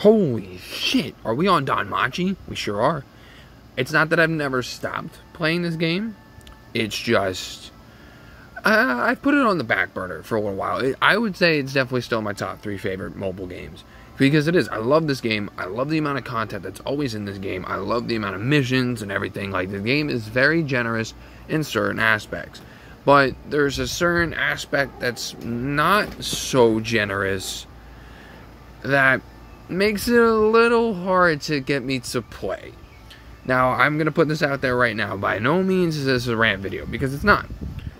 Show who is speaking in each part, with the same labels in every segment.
Speaker 1: Holy shit, are we on Danmachi? We sure are. It's not that I've never stopped playing this game. It's just, I put it on the back burner for a little while. I would say it's definitely still my top 3 favorite mobile games. Because it is. I love this game. I love the amount of content that's always in this game. I love the amount of missions and everything. Like, the game is very generous in certain aspects. But there's a certain aspect that's not so generous that makes it a little hard to get me to play. Now, I'm going to put this out there right now. By no means is this a rant video, because it's not.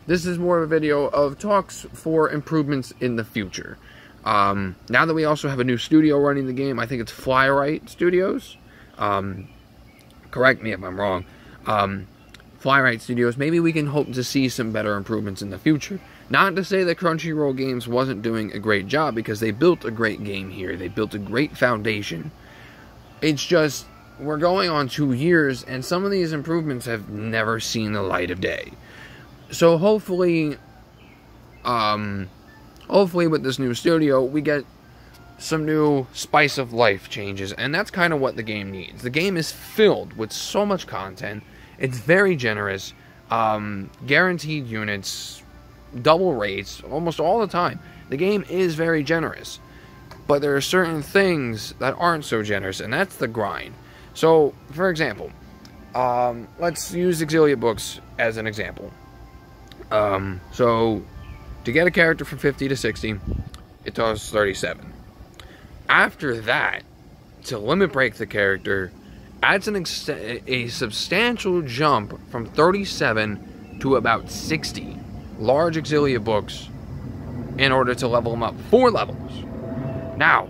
Speaker 1: This is more of a video of talks for improvements in the future. Now that we also have a new studio running the game, I think it's Flyrite Studios. Correct me if I'm wrong. Flyrite Studios, maybe we can hope to see some better improvements in the future. Not to say that Crunchyroll Games wasn't doing a great job, because they built a great game here. They built a great foundation. It's just, we're going on 2 years, and some of these improvements have never seen the light of day. So hopefully, hopefully with this new studio, we get some new spice of life changes, and that's kind of what the game needs. The game is filled with so much content. It's very generous, guaranteed units, double rates, almost all the time. The game is very generous, but there are certain things that aren't so generous, and that's the grind. So, for example, let's use Exilia books as an example. So, to get a character from 50 to 60, it costs 37. After that, to limit break the character, adds a substantial jump from 37 to about 60 large Exilia books in order to level them up 4 levels. Now,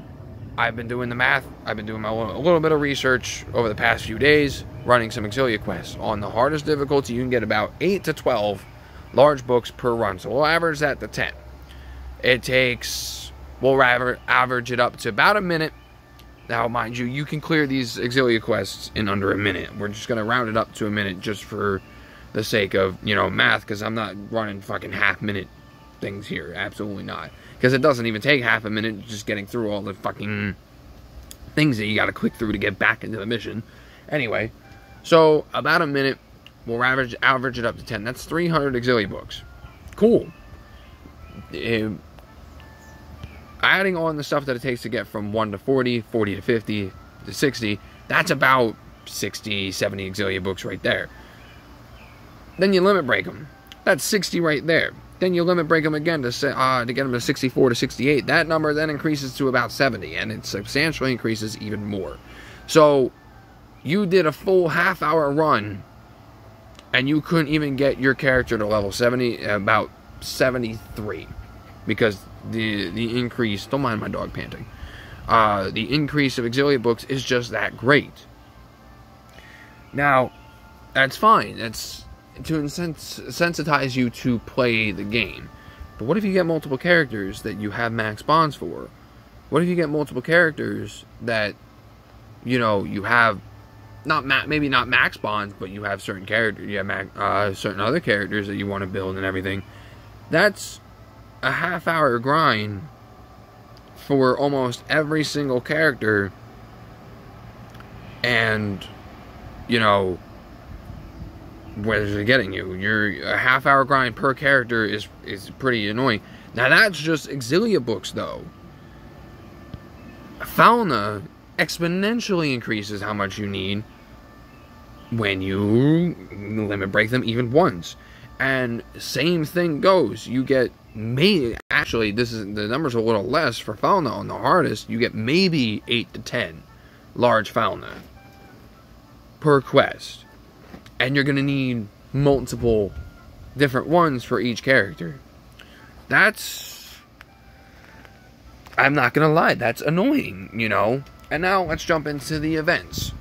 Speaker 1: I've been doing the math. I've been doing a little bit of research over the past few days, running some Exilia quests. On the hardest difficulty, you can get about 8 to 12 large books per run, so we'll average that to 10. It takes, we'll average it up to about a minute. Now, mind you, you can clear these Exilia quests in under a minute. We're just going to round it up to a minute just for the sake of, you know, math, because I'm not running fucking half-minute things here. Absolutely not. Because it doesn't even take half a minute just getting through all the fucking things that you got to click through to get back into the mission. Anyway, so about a minute, we'll average it up to 10. That's 300 Exilia books. Cool. Adding on the stuff that it takes to get from 1 to 40, 40 to 50 to 60, that's about 60, 70 Exilia books right there. Then you limit break them. That's 60 right there. Then you limit break them again to get them to 64 to 68. That number then increases to about 70, and it substantially increases even more. So, you did a full half-hour run, and you couldn't even get your character to level 70, about 73. Because the increase, don't mind my dog panting, the increase of Exilia books is just that great. Now, that's fine. That's to sensitize you to play the game. But what if you get multiple characters that you have max bonds for? What if you get multiple characters that, you know, you have maybe not max bonds, but you have certain characters, you have certain other characters that you want to build and everything? That's a half-hour grind for almost every single character, and, you know, where's it getting you? A half-hour grind per character is pretty annoying. Now, that's just Exilia books, though. Fauna exponentially increases how much you need when you limit break them even once. And same thing goes. You get actually, the number's a little less for fauna on the hardest. You get maybe 8 to 10 large fauna per quest. And you're going to need multiple different ones for each character. That's, I'm not going to lie, that's annoying, you know. And now let's jump into the events.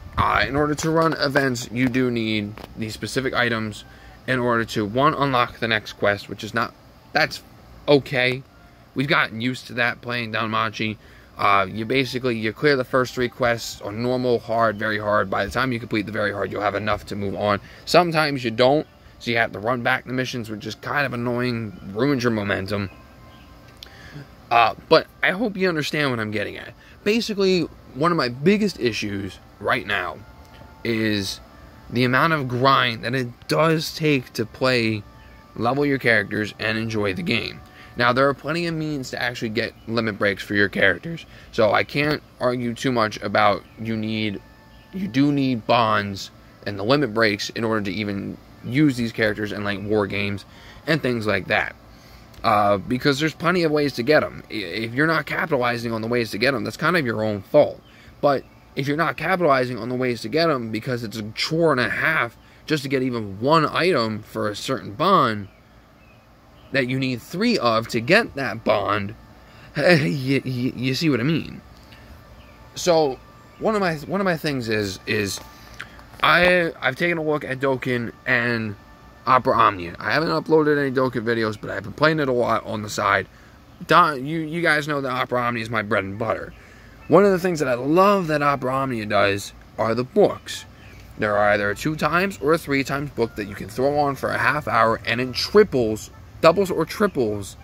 Speaker 1: In order to run events, you do need these specific items in order to, one, unlock the next quest, which is not, that's okay. We've gotten used to that playing Danmachi. You clear the first 3 quests on normal, hard, very hard. By the time you complete the very hard, you'll have enough to move on. Sometimes you don't, so you have to run back the missions, which is kind of annoying, ruins your momentum. But I hope you understand what I'm getting at. Basically, one of my biggest issues right now is the amount of grind that it does take to play, level your characters, and enjoy the game. Now, there are plenty of means to actually get limit breaks for your characters, so I can't argue too much about you do need bonds and the limit breaks in order to even use these characters in like war games and things like that. Because there's plenty of ways to get them. If you're not capitalizing on the ways to get them, that's kind of your own fault. But if you're not capitalizing on the ways to get them because it's a chore and a half just to get even one item for a certain bond that you need 3 of to get that bond, you see what I mean. So one of my things is I've taken a look at Dokkan and Opera Omnia. I haven't uploaded any Dokkan videos, but I've been playing it a lot on the side. You guys know that Opera Omnia is my bread and butter. One of the things that I love that Opera Omnia does are the books. There are either a 2 times or a 3 times book that you can throw on for a half hour, and it triples, doubles or triples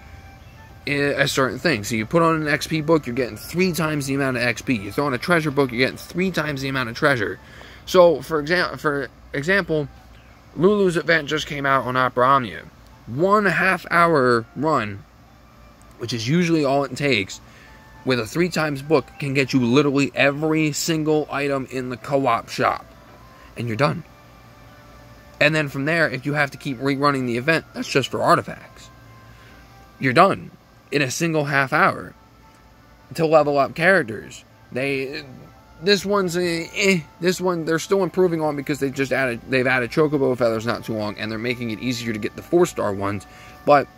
Speaker 1: a certain thing. So you put on an XP book, you're getting 3 times the amount of XP. You throw on a treasure book, you're getting 3 times the amount of treasure. So for example, Lulu's event just came out on Opera Omnia. 1.5 hour run, which is usually all it takes, with a 3 times book can get you literally every single item in the co-op shop. And you're done. And then from there, if you have to keep rerunning the event, that's just for artifacts. You're done in a single half hour to level up characters. This one they're still improving on because they've added chocobo feathers not too long, and they're making it easier to get the 4-star ones. But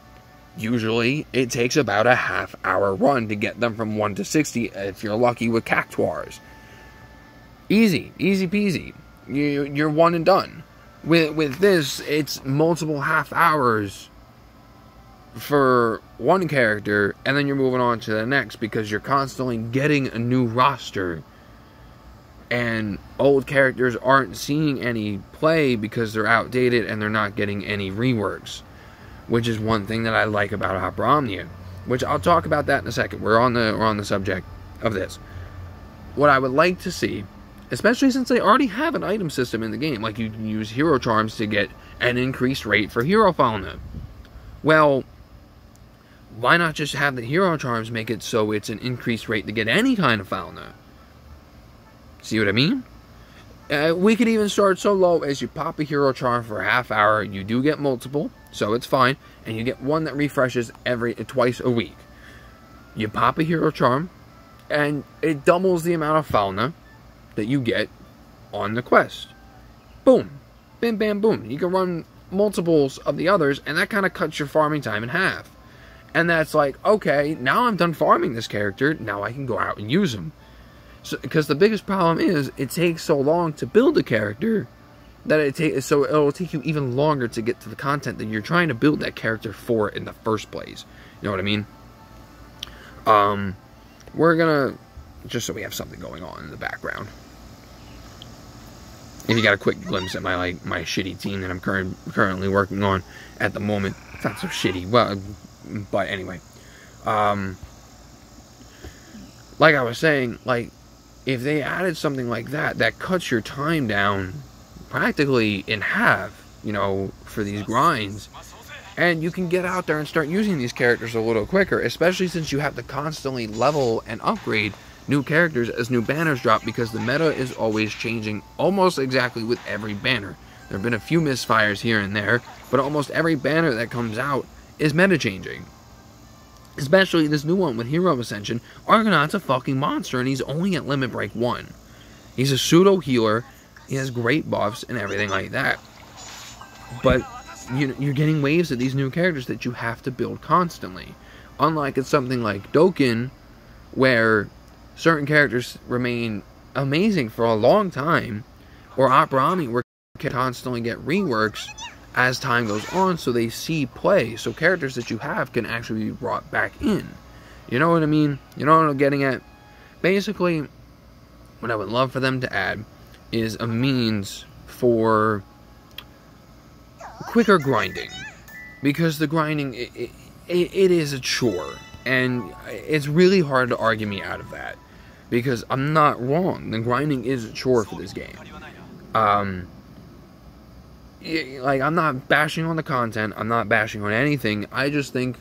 Speaker 1: usually it takes about a half hour run to get them from 1 to 60 if you're lucky with cactuars. Easy peasy. You're one and done. With this, it's multiple half hours for one character, and then you're moving on to the next because you're constantly getting a new roster. And old characters aren't seeing any play because they're outdated and they're not getting any reworks. Which is one thing that I like about Opera Omnia. Which I'll talk about that in a second. We're on the subject of this. What I would like to see, especially since they already have an item system in the game, like you can use hero charms to get an increased rate for hero fauna. Well, why not just have the hero charms make it so it's an increased rate to get any kind of fauna? See what I mean? We could even start so low as you pop a hero charm for a half hour. You do get multiple, so it's fine. And you get one that refreshes twice a week. You pop a hero charm, and it doubles the amount of fauna that you get on the quest. Boom. Bim, bam, boom. You can run multiples of the others, and that kind of cuts your farming time in half. And that's like, okay, now I'm done farming this character. Now I can go out and use him. Because the biggest problem is it takes so long to build a character that it'll take you even longer to get to the content that you're trying to build that character for in the first place. You know what I mean? We're gonna, just so we have something going on in the background. If you got a quick glimpse at my shitty team that I'm currently working on at the moment. It's not so shitty, well, but anyway. Like I was saying, like, if they added something like that, that cuts your time down practically in half, you know, for these grinds. And you can get out there and start using these characters a little quicker, especially since you have to constantly level and upgrade new characters as new banners drop, because the meta is always changing almost exactly with every banner. There have been a few misfires here and there, but almost every banner that comes out is meta changing. Especially this new one with Hero Ascension. Argonaut's a fucking monster, and he's only at Limit Break 1. He's a pseudo healer. He has great buffs and everything like that. But you're getting waves of these new characters that you have to build constantly. Unlike it's something like Dokkan, where certain characters remain amazing for a long time, or Opera Omnia, where you can constantly get reworks as time goes on, so they see play, so characters that you have can actually be brought back in. You know what I mean? You know what I'm getting at? Basically, what I would love for them to add is a means for quicker grinding. Because the grinding, it is a chore. And it's really hard to argue me out of that, because I'm not wrong. The grinding is a chore for this game. Like, I'm not bashing on the content, I'm not bashing on anything. I just think,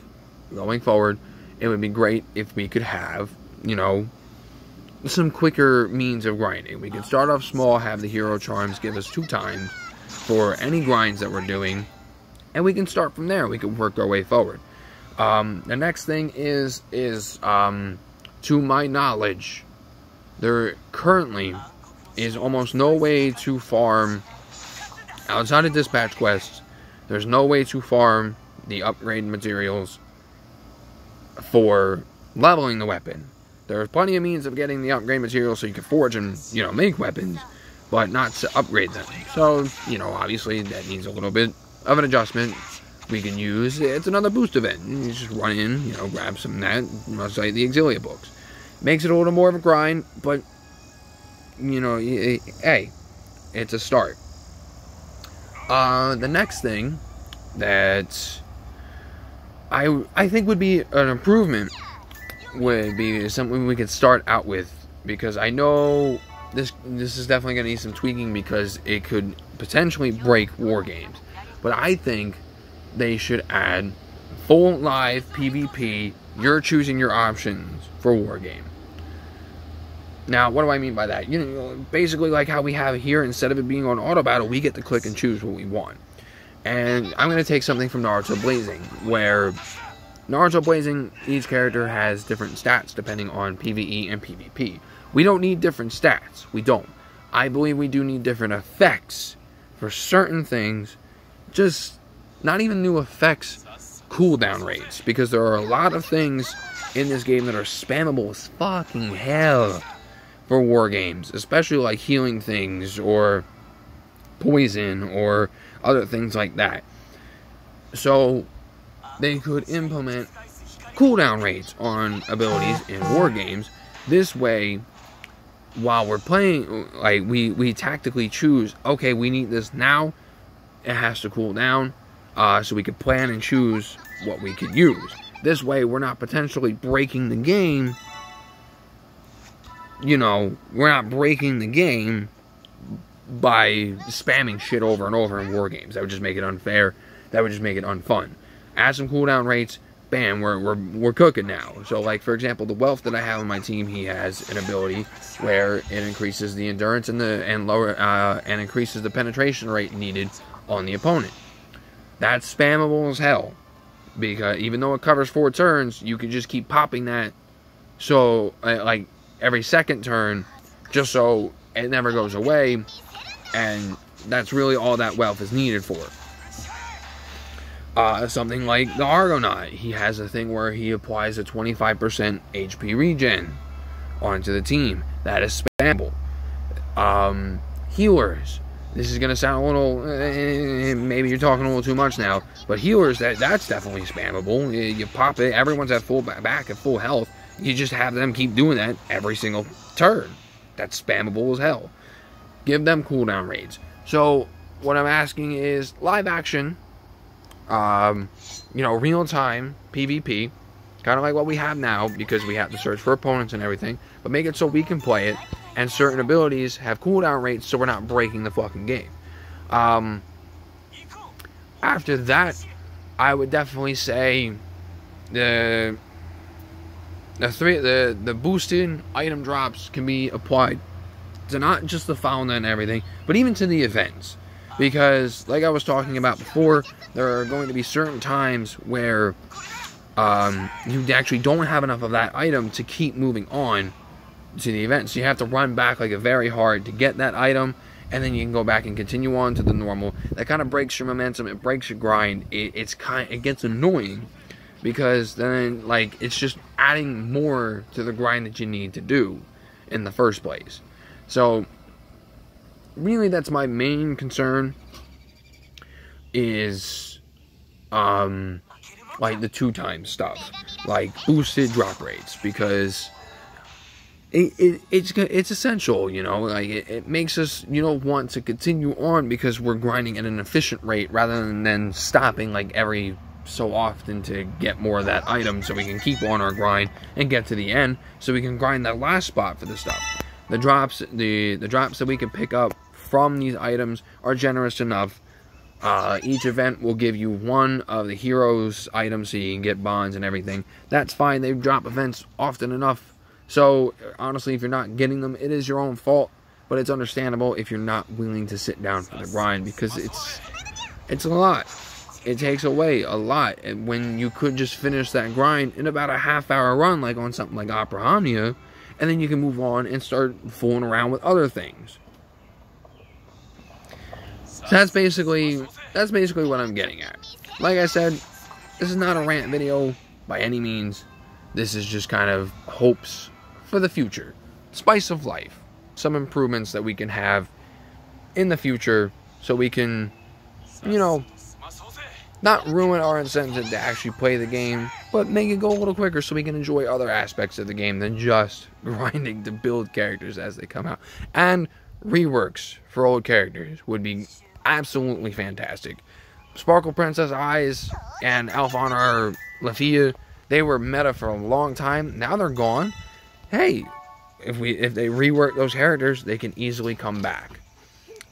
Speaker 1: going forward, it would be great if we could have, you know, some quicker means of grinding. We could start off small, have the hero charms give us 2 times for any grinds that we're doing, and we can start from there. We can work our way forward. The next thing is to my knowledge, there currently is almost no way to farm outside of dispatch quests. There's no way to farm the upgrade materials for leveling the weapon. There's plenty of means of getting the upgrade materials so you can forge and, you know, make weapons, but not to upgrade them. So, you know, obviously that needs a little bit of an adjustment. We can use, it's another boost event. You just run in, you know, grab some of that, much like the Exilia books. Makes it a little more of a grind, but, you know, hey, it's a start. The next thing that I think would be an improvement would be something we could start out with, because I know this is definitely going to need some tweaking, because it could potentially break war games. But I think they should add full live PvP. You're choosing your options for war game. Now, what do I mean by that? You know, basically like how we have here, instead of it being on auto battle, we get to click and choose what we want. And I'm going to take something from Naruto Blazing, where Naruto Blazing, each character has different stats depending on PvE and PvP. We don't need different stats. We don't. I believe we do need different effects for certain things. Just not even new effects, cooldown rates, because there are a lot of things in this game that are spammable as fucking hell for war games, especially like healing things or poison or other things like that. So they could implement cooldown rates on abilities in war games. This way, while we're playing, like, we tactically choose, okay, we need this now, it has to cool down, so we could plan and choose what we could use. This way, we're not potentially breaking the game. You know, we're not breaking the game by spamming shit over and over in war games. That would just make it unfair. That would just make it unfun. Add some cooldown rates, bam, we're cooking now. So, like, for example, the Wealth that I have on my team, he has an ability where it increases the endurance and increases the penetration rate needed on the opponent. That's spammable as hell, because even though it covers 4 turns, you can just keep popping that. So, like, every second turn, just so it never goes away, and that's really all that Wealth is needed for. Something like the Argonaut, he has a thing where he applies a 25% HP regen onto the team. That is spammable. Healers. This is going to sound a little, maybe you're talking a little too much now, but healers, that's definitely spammable. You pop it, everyone's at full back at full health. You just have them keep doing that every single turn. That's spammable as hell. Give them cooldown rates. So, what I'm asking is live action, you know, real-time PvP, kind of like what we have now, because we have to search for opponents and everything, but make it so we can play it, and certain abilities have cooldown rates so we're not breaking the fucking game. After that, I would definitely say the boosted item drops can be applied to not just the fauna and everything, but even to the events. Because, like I was talking about before, there are going to be certain times where you actually don't have enough of that item to keep moving on to the event. So you have to run back like very hard to get that item, and then you can go back and continue on to the normal. That kind of breaks your momentum, it breaks your grind. It gets annoying, because then, like, it's just adding more to the grind that you need to do in the first place. So really, that's my main concern, is like the 2-time stuff, like boosted drop rates, because it's essential, you know, like it makes us, you know, want to continue on, because we're grinding at an efficient rate rather than stopping like every so often to get more of that item so we can keep on our grind and get to the end so we can grind that last spot for the stuff. The drops that we can pick up from these items are generous enough. Each event will give you one of the heroes items so you can get bonds and everything. That's fine. They drop events often enough. So honestly, if you're not getting them, it is your own fault. But it's understandable if you're not willing to sit down for the grind, because it's a lot. It takes away a lot. And when you could just finish that grind in about a half-hour run, like on something like Opera Omnia, and then you can move on and start fooling around with other things. So that's basically what I'm getting at. Like I said, this is not a rant video by any means. This is just kind of hopes for the future. Spice of life. Some improvements that we can have in the future so we can, you know, not ruin our incentive to actually play the game, but make it go a little quicker so we can enjoy other aspects of the game than just grinding to build characters as they come out. And reworks for old characters would be absolutely fantastic. Sparkle Princess Eyes and Alphonse Lafia, they were meta for a long time. Now they're gone. Hey, if they rework those characters, they can easily come back.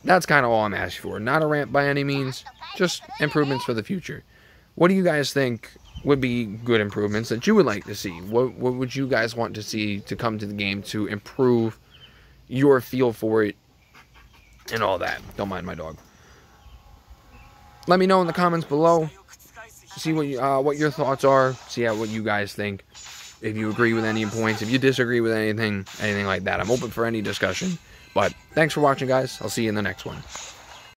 Speaker 1: That's kind of all I'm asking for. Not a rant by any means, just improvements for the future. What do you guys think would be good improvements that you would like to see? What would you guys want to see to come to the game to improve your feel for it and all that? Don't mind my dog. Let me know in the comments below. See what your thoughts are. See what you guys think. If you agree with any points, if you disagree with anything like that. I'm open for any discussion. But thanks for watching, guys. I'll see you in the next one.